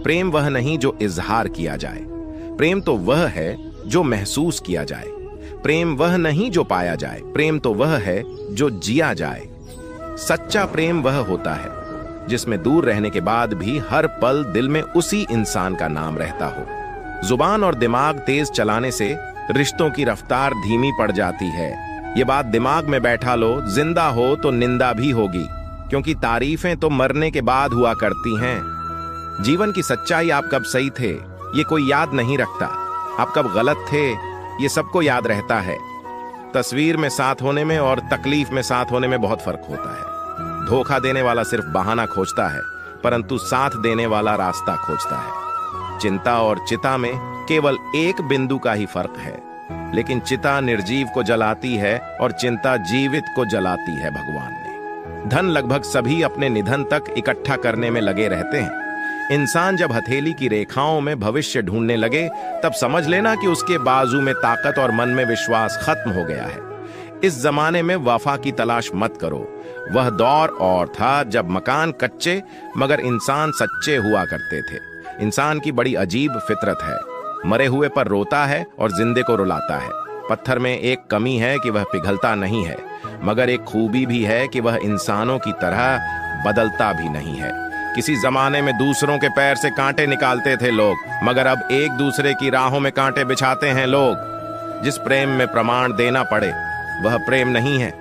प्रेम वह नहीं जो इजहार किया जाए, प्रेम तो वह है जो महसूस किया जाए। प्रेम वह नहीं जो पाया जाए, प्रेम तो वह है जो जिया जाए। सच्चा प्रेम वह होता है जिसमें दूर रहने के बाद भी हर पल दिल में उसी इंसान का नाम रहता हो। जुबान और दिमाग तेज चलाने से रिश्तों की रफ्तार धीमी पड़ जाती है। ये बात दिमाग में बैठा लो, जिंदा हो तो निंदा भी होगी, क्योंकि तारीफें तो मरने के बाद हुआ करती हैं। जीवन की सच्चाई आप कब सही थे ये कोई याद नहीं रखता, आप कब गलत थे ये सबको याद रहता है। तस्वीर में साथ होने में और तकलीफ में साथ होने में बहुत फर्क होता है। धोखा देने वाला सिर्फ बहाना खोजता है, परंतु साथ देने वाला रास्ता खोजता है। चिंता और चिता में केवल एक बिंदु का ही फर्क है, लेकिन चिता निर्जीव को जलाती है और चिंता जीवित को जलाती है भगवान ने। धन लगभग सभी अपने निधन तक इकट्ठा करने में लगे रहते हैं। इंसान जब हथेली की रेखाओं में भविष्य ढूंढने लगे, तब समझ लेना कि उसके बाजू में ताकत और मन में विश्वास खत्म हो गया है। इस जमाने में वफा की तलाश मत करो। वह दौर और था जब मकान कच्चे मगर इंसान सच्चे हुआ करते थे। इंसान की बड़ी अजीब फितरत है, मरे हुए पर रोता है और जिंदे को रुलाता है। पत्थर में एक कमी है कि वह पिघलता नहीं है, मगर एक खूबी भी है कि वह इंसानों की तरह बदलता भी नहीं है। किसी जमाने में दूसरों के पैर से कांटे निकालते थे लोग, मगर अब एक दूसरे की राहों में कांटे बिछाते हैं लोग। जिस प्रेम में प्रमाण देना पड़े वह प्रेम नहीं है।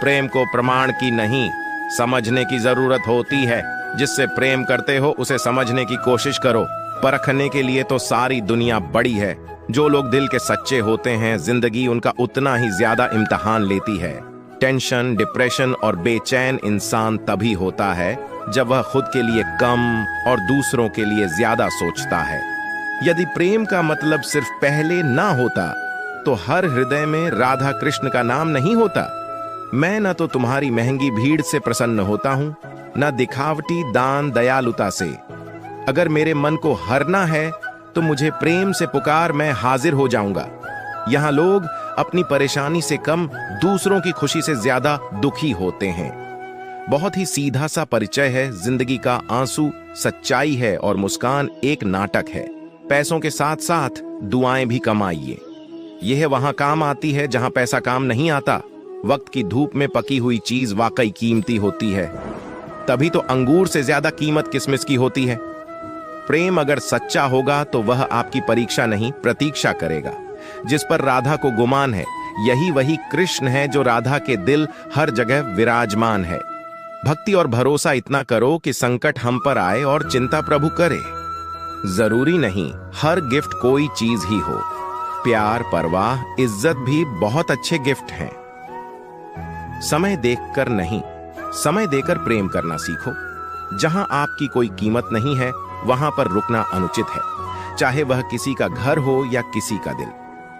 प्रेम को प्रमाण की नहीं, समझने की जरूरत होती है। जिससे प्रेम करते हो उसे समझने की कोशिश करो। परखने के लिए तो सारी दुनिया बड़ी है। जो लोग दिल के सच्चे होते हैं, जिंदगी उनका उतना ही ज्यादा इम्तिहान लेती है। टेंशन, डिप्रेशन और बेचैन इंसान तभी होता है जब वह खुद के लिए कम और दूसरों के लिए ज्यादा सोचता है। यदि प्रेम का मतलब सिर्फ पहले ना होता तो हर हृदय में राधा कृष्ण का नाम नहीं होता। मैं न तो तुम्हारी महंगी भीड़ से प्रसन्न होता हूं, न दिखावटी दान दयालुता से। अगर मेरे मन को हरना है तो मुझे प्रेम से पुकार, मैं हाजिर हो जाऊंगा। यहां लोग अपनी परेशानी से कम दूसरों की खुशी से ज्यादा दुखी होते हैं। बहुत ही सीधा सा परिचय है जिंदगी का। आंसू सच्चाई है और मुस्कान एक नाटक है। पैसों के साथ साथ दुआएं भी कमाइए। यह वहां काम आती है जहां पैसा काम नहीं आता। वक्त की धूप में पकी हुई चीज वाकई कीमती होती है। तभी तो अंगूर से ज्यादा कीमत किसमिस की होती है। प्रेम अगर सच्चा होगा तो वह आपकी परीक्षा नहीं, प्रतीक्षा करेगा। जिस पर राधा को गुमान है, यही वही कृष्ण है जो राधा के दिल हर जगह विराजमान है। भक्ति और भरोसा इतना करो कि संकट हम पर आए और चिंता प्रभु करे। जरूरी नहीं हर गिफ्ट कोई चीज ही हो। प्यार, परवाह, इज्जत भी बहुत अच्छे गिफ्ट हैं। समय देखकर नहीं, समय देकर प्रेम करना सीखो। जहां आपकी कोई कीमत नहीं है वहां पर रुकना अनुचित है, चाहे वह किसी का घर हो या किसी का दिल।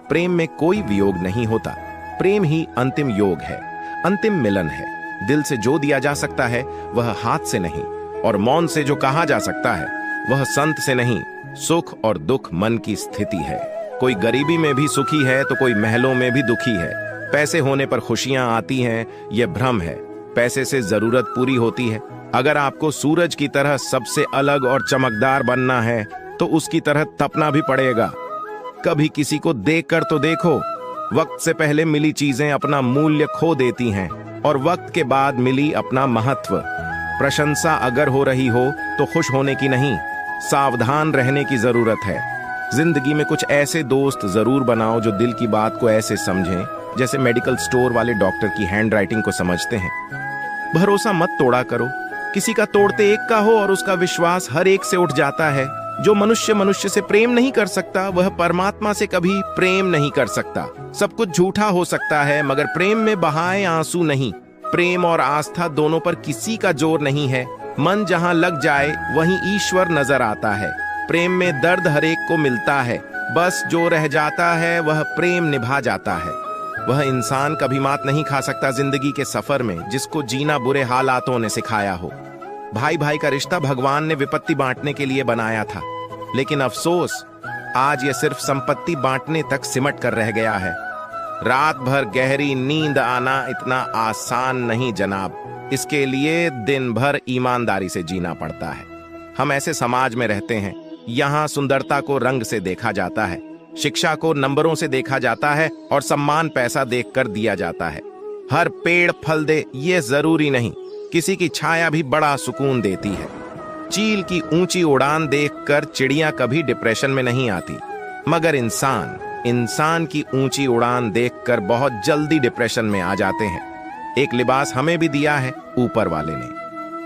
प्रेम में कोई वियोग नहीं होता। प्रेम ही अंतिम योग है, अंतिम मिलन है। दिल से जो दिया जा सकता है वह हाथ से नहीं, और मौन से जो कहा जा सकता है वह संत से नहीं। सुख और दुख मन की स्थिति है। कोई गरीबी में भी सुखी है तो कोई महलों में भी दुखी है। पैसे होने पर खुशियां आती हैं, यह भ्रम है। पैसे से जरूरत पूरी होती है। अगर आपको सूरज की तरह सबसे अलग और चमकदार बनना है तो उसकी तरह तपना भी पड़ेगा। कभी किसी को देखकर तो देखो। वक्त से पहले मिली चीजें अपना मूल्य खो देती हैं और वक्त के बाद मिली अपना महत्व। प्रशंसा अगर हो रही हो तो खुश होने की नहीं, सावधान रहने की जरूरत है। जिंदगी में कुछ ऐसे दोस्त जरूर बनाओ जो दिल की बात को ऐसे समझें जैसे मेडिकल स्टोर वाले डॉक्टर की हैंडराइटिंग को समझते हैं। भरोसा मत तोड़ा करो। किसी का तोड़ते एक का हो और उसका विश्वास हर एक से उठ जाता है। जो मनुष्य मनुष्य से प्रेम नहीं कर सकता वह परमात्मा से कभी प्रेम नहीं कर सकता। सब कुछ झूठा हो सकता है मगर प्रेम में बहाए आंसू नहीं। प्रेम और आस्था दोनों पर किसी का जोर नहीं है। मन जहां लग जाए वहीं ईश्वर नजर आता है। प्रेम में दर्द हरेक को मिलता है, बस जो रह जाता है वह प्रेम निभा जाता है। वह इंसान कभी मात नहीं खा सकता जिंदगी के सफर में जिसको जीना बुरे हालातों ने सिखाया हो। भाई भाई का रिश्ता भगवान ने विपत्ति बांटने के लिए बनाया था, लेकिन अफसोस आज यह सिर्फ संपत्ति बांटने तक सिमट कर रह गया है। रात भर गहरी नींद आना इतना आसान नहीं जनाब। इसके लिए दिन भर ईमानदारी से जीना पड़ता है। हम ऐसे समाज में रहते हैं यहाँ सुंदरता को रंग से देखा जाता है, शिक्षा को नंबरों से देखा जाता है और सम्मान पैसा देखकर दिया जाता है। हर पेड़ फल दे ये जरूरी नहीं, किसी की छाया भी बड़ा सुकून देती है। चील की ऊंची उड़ान देखकर चिड़िया कभी डिप्रेशन में नहीं आती, मगर इंसान की ऊंची उड़ान देखकर बहुत जल्दी डिप्रेशन में आ जाते हैं। एक लिबास हमें भी दिया है ऊपर वाले ने,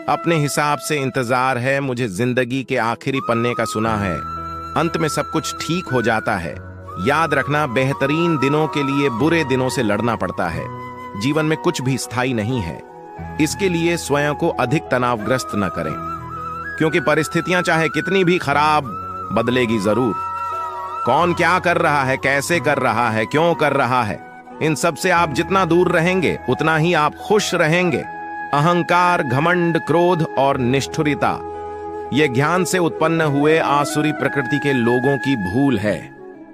अपने हिसाब से इंतजार है। मुझे जिंदगी के आखिरी पन्ने का सुना है, अंत में सब कुछ ठीक हो जाता है। याद रखना, बेहतरीन दिनों के लिए बुरे दिनों से लड़ना पड़ता है। जीवन में कुछ भी स्थायी नहीं है, इसके लिए स्वयं को अधिक तनावग्रस्त न करें, क्योंकि परिस्थितियां चाहे कितनी भी खराब बदलेगी जरूर। कौन क्या कर रहा है, कैसे कर रहा है, क्यों कर रहा है, इन सब से आप जितना दूर रहेंगे उतना ही आप खुश रहेंगे। अहंकार, घमंड, क्रोध और निष्ठुरता ये ज्ञान से उत्पन्न हुए आसुरी प्रकृति के लोगों की भूल है।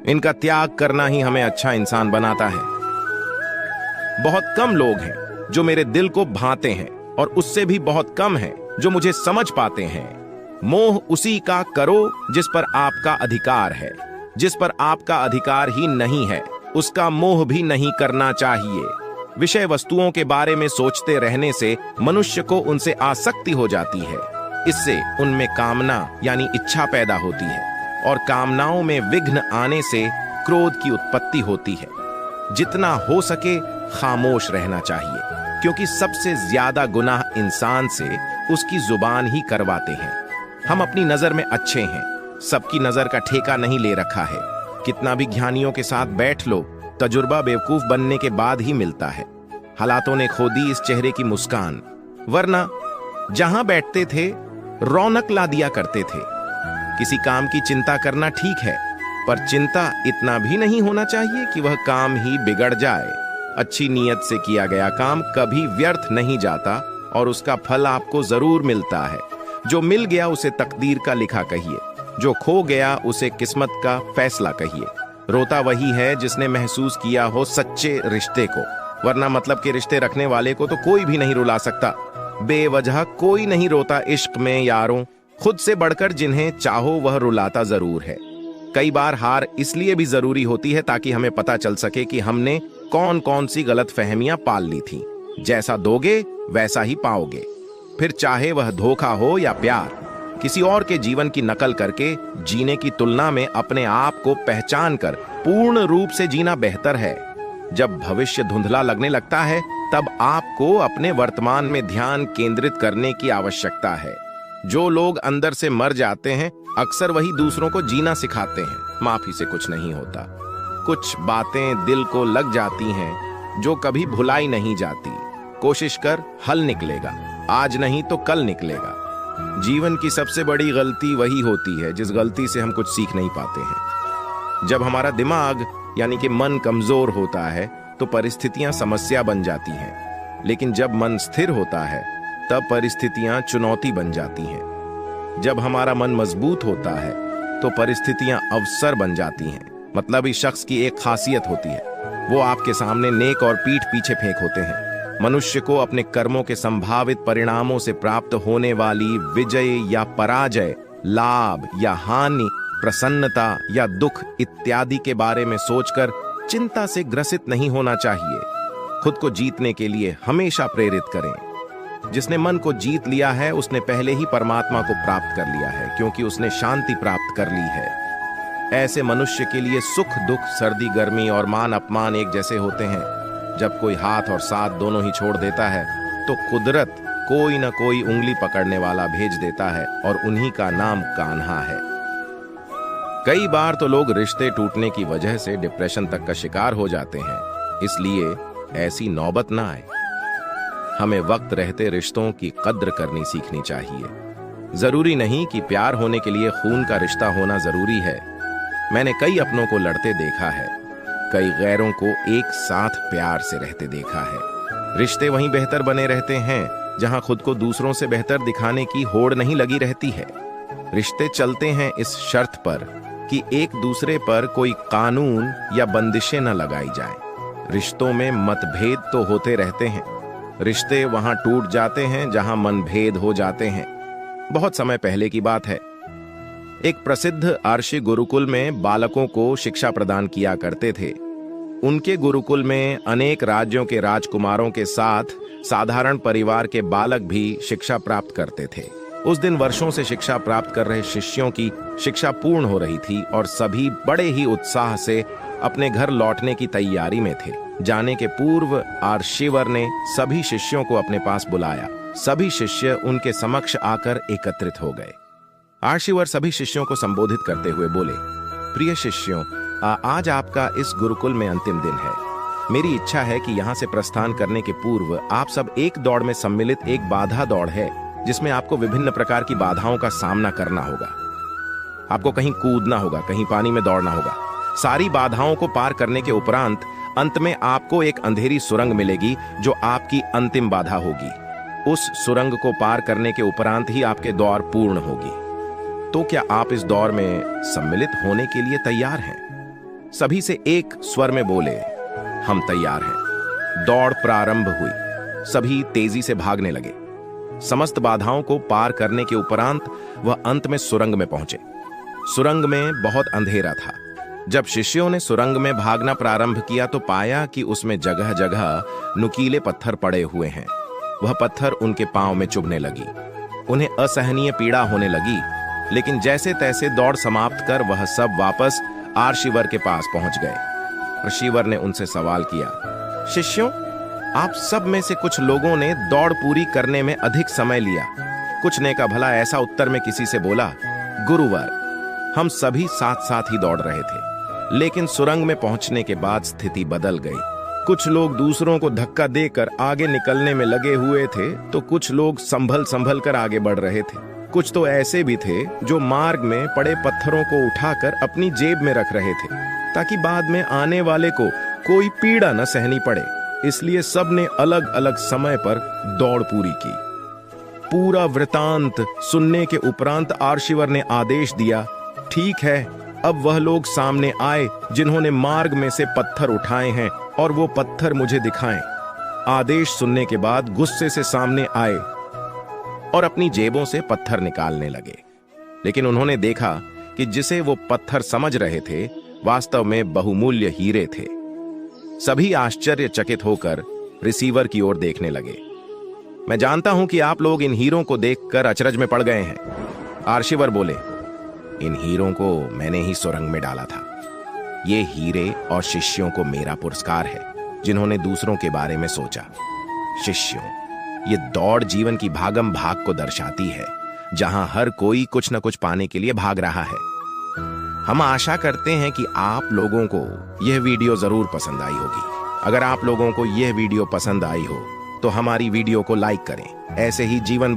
इनका त्याग करना ही हमें अच्छा इंसान बनाता है। बहुत कम लोग हैं जो मेरे दिल को भाते हैं और उससे भी बहुत कम हैं जो मुझे समझ पाते हैं। मोह उसी का करो जिस पर आपका अधिकार है। जिस पर आपका अधिकार ही नहीं है उसका मोह भी नहीं करना चाहिए। विषय वस्तुओं के बारे में सोचते रहने से मनुष्य को उनसे आसक्ति हो जाती है। इससे उनमें कामना यानी इच्छा पैदा होती है और कामनाओं में विघ्न आने से क्रोध की उत्पत्ति होती है। जितना हो सके खामोश रहना चाहिए, क्योंकि सबसे ज्यादा गुनाह इंसान से उसकी जुबान ही करवाते हैं। हम अपनी नजर में अच्छे हैं, सबकी नजर का ठेका नहीं ले रखा है। कितना भी ज्ञानियों के साथ बैठ लो, तजुर्बा बेवकूफ बनने के बाद ही मिलता है। हालातों ने खो दी इस चेहरे की मुस्कान, वरना जहां बैठते थे रौनक ला दिया करते थे। किसी काम की चिंता करना ठीक है, पर चिंता इतना भी नहीं होना चाहिए कि वह काम ही बिगड़ जाए। अच्छी नीयत से किया गया काम कभी व्यर्थ नहीं जाता और उसका फल आपको जरूर मिलता है। जो मिल गया उसे तकदीर का लिखा कहिए, जो खो गया उसे किस्मत का फैसला कहिए। रोता वही है जिसने महसूस किया हो सच्चे रिश्ते को, वरना मतलब के रिश्ते रखने वाले को तो कोई भी नहीं रुला सकता। बेवजह कोई नहीं रोता इश्क में यारों, खुद से बढ़कर जिन्हें चाहो वह रुलाता जरूर है। कई बार हार इसलिए भी जरूरी होती है ताकि हमें पता चल सके कि हमने कौन कौन सी गलत फहमियां पाल ली थी। जैसा दोगे वैसा ही पाओगे, फिर चाहे वह धोखा हो या प्यार। किसी और के जीवन की नकल करके जीने की तुलना में अपने आप को पहचान कर पूर्ण रूप से जीना बेहतर है। जब भविष्य धुंधला लगने लगता है तब आपको अपने वर्तमान में ध्यान केंद्रित करने की आवश्यकता है। जो लोग अंदर से मर जाते हैं अक्सर वही दूसरों को जीना सिखाते हैं। माफी से कुछ नहीं होता। कुछ बातें दिल को लग जाती हैं जो कभी भुलाई नहीं जाती। कोशिश कर, हल निकलेगा। आज नहीं तो कल निकलेगा। जीवन की सबसे बड़ी गलती वही होती है जिस गलती से हम कुछ सीख नहीं पाते हैं। जब हमारा दिमाग यानी कि मन कमजोर होता है तो परिस्थितियां समस्या बन जाती हैं, लेकिन जब मन स्थिर होता है तब परिस्थितियां चुनौती बन जाती हैं। जब हमारा मन मजबूत होता है तो परिस्थितियां अवसर बन जाती हैं। मतलब इस शख्स की एक खासियत होती है, वो आपके सामने नेक और पीठ पीछे फेंक होते हैं। मनुष्य को अपने कर्मों के संभावित परिणामों से प्राप्त होने वाली विजय या पराजय, लाभ या हानि, प्रसन्नता या दुख इत्यादि के बारे में सोचकर चिंता से ग्रसित नहीं होना चाहिए। खुद को जीतने के लिए हमेशा प्रेरित करें। जिसने मन को जीत लिया है उसने पहले ही परमात्मा को प्राप्त कर लिया है, क्योंकि उसने शांति प्राप्त कर ली है। ऐसे मनुष्य के लिए सुख दुख, सर्दी गर्मी और मान अपमान एक जैसे होते हैं। जब कोई हाथ और साथ दोनों ही छोड़ देता है तो कुदरत कोई न कोई उंगली पकड़ने वाला भेज देता है और उन्हीं का नाम कान्हा है। कई बार तो लोग रिश्ते टूटने की वजह से डिप्रेशन तक का शिकार हो जाते हैं। इसलिए ऐसी नौबत ना आए। हमें वक्त रहते रिश्तों की कद्र करनी सीखनी चाहिए। जरूरी नहीं कि प्यार होने के लिए खून का रिश्ता होना जरूरी है। मैंने कई अपनों को लड़ते देखा है, कई गैरों को एक साथ प्यार से रहते देखा है। रिश्ते वहीं बेहतर बने रहते हैं जहां खुद को दूसरों से बेहतर दिखाने की होड़ नहीं लगी रहती है। रिश्ते चलते हैं इस शर्त पर कि एक दूसरे पर कोई कानून या बंदिशें न लगाई जाए। रिश्तों में मतभेद तो होते रहते हैं। रिश्ते वहां टूट जाते हैं जहां मनभेद हो जाते हैं। बहुत समय पहले की बात है, एक प्रसिद्ध आर्षि गुरुकुल में बालकों को शिक्षा प्रदान किया करते थे। उनके गुरुकुल में अनेक राज्यों के राजकुमारों के साथ साधारण परिवार के बालक भी शिक्षा प्राप्त करते थे। उस दिन वर्षों से शिक्षा प्राप्त कर रहे शिष्यों की शिक्षा पूर्ण हो रही थी और सभी बड़े ही उत्साह से अपने घर लौटने की तैयारी में थे। जाने के पूर्व आर्षिवर ने सभी शिष्यों को अपने पास बुलाया। सभी शिष्य उनके समक्ष आकर एकत्रित हो गए। आर्षिवर सभी शिष्यों को संबोधित करते हुए बोले, प्रिय शिष्यों, आज आपका इस गुरुकुल में अंतिम दिन है। मेरी इच्छा है कि यहाँ से प्रस्थान करने के पूर्व आप सब एक दौड़ में सम्मिलित एक बाधा दौड़ है, जिसमें आपको विभिन्न प्रकार की बाधाओं का सामना करना होगा। आपको कहीं कूदना होगा, कहीं पानी में दौड़ना होगा। सारी बाधाओं को पार करने के उपरांत अंत में आपको एक अंधेरी सुरंग मिलेगी जो आपकी अंतिम बाधा होगी। उस सुरंग को पार करने के उपरांत ही आपके दौड़ पूर्ण होगी। तो क्या आप इस दौड़ में सम्मिलित होने के लिए तैयार हैं? सभी से एक स्वर में बोले, हम तैयार हैं। दौड़ प्रारंभ हुई। सभी तेजी से भागने लगे। समस्त बाधाओं को पार करने के उपरांत वह अंत में सुरंग में पहुंचे। सुरंग में बहुत अंधेरा था। जब शिष्यों ने सुरंग में भागना प्रारंभ किया तो पाया कि उसमें जगह जगह नुकीले पत्थर पड़े हुए हैं। वह पत्थर उनके पांव में चुभने लगी। उन्हें असहनीय पीड़ा होने लगी, लेकिन जैसे तैसे दौड़ समाप्त कर वह सब वापस आर्षिवर के पास पहुंच गए। आर्षिवर ने उनसे सवाल किया, शिष्यों, आप सब में से कुछ लोगों ने दौड़ पूरी करने में अधिक समय लिया। कुछ ने का भला ऐसा उत्तर में किसी से बोला, गुरुवर, हम सभी साथ साथ ही दौड़ रहे थे, लेकिन सुरंग में पहुंचने के बाद स्थिति बदल गई। कुछ लोग दूसरों को धक्का देकर आगे निकलने में लगे हुए थे, तो कुछ लोग संभल संभल कर आगे बढ़ रहे थे। कुछ तो ऐसे भी थे जो मार्ग में पड़े पत्थरों को उठाकर अपनी जेब में रख रहे थे, ताकि बाद में आने वाले को कोई पीड़ा न सहनी पड़े। इसलिए सब ने अलग अलग समय पर दौड़ पूरी की। पूरा वृतांत सुनने के उपरांत आर्षिवर ने आदेश दिया, ठीक है, अब वह लोग सामने आए जिन्होंने मार्ग में से पत्थर उठाए हैं और वो पत्थर मुझे दिखाएं। आदेश सुनने के बाद गुस्से से सामने आए और अपनी जेबों से पत्थर निकालने लगे। लेकिन उन्होंने देखा कि जिसे वो पत्थर समझ रहे थे, वास्तव में बहुमूल्य हीरे थे। सभी आश्चर्यचकित होकर रिसीवर की ओर देखने लगे। मैं जानता हूं कि आप लोग इन हीरों को देखकर अचरज में पड़ गए हैं। आर्षिवर बोले, इन हीरों को मैंने ही सुरंग में डाला था। ये हीरे और शिष्यों को मेरा पुरस्कार है, जिन्होंने दूसरों के बारे में सोचा। शिष्यों, ये दौड़ जीवन की भागम भाग को दर्शाती है, जहां हर कोई कुछ न कुछ पाने के लिए भाग रहा है। हम आशा करते हैं कि आप लोगों को यह वीडियो जरूर पसंद आई होगी। अगर आप लोगों को यह वीडियो पसंद आई हो तो हमारी वीडियो को लाइक करें। ऐसे ही जीवन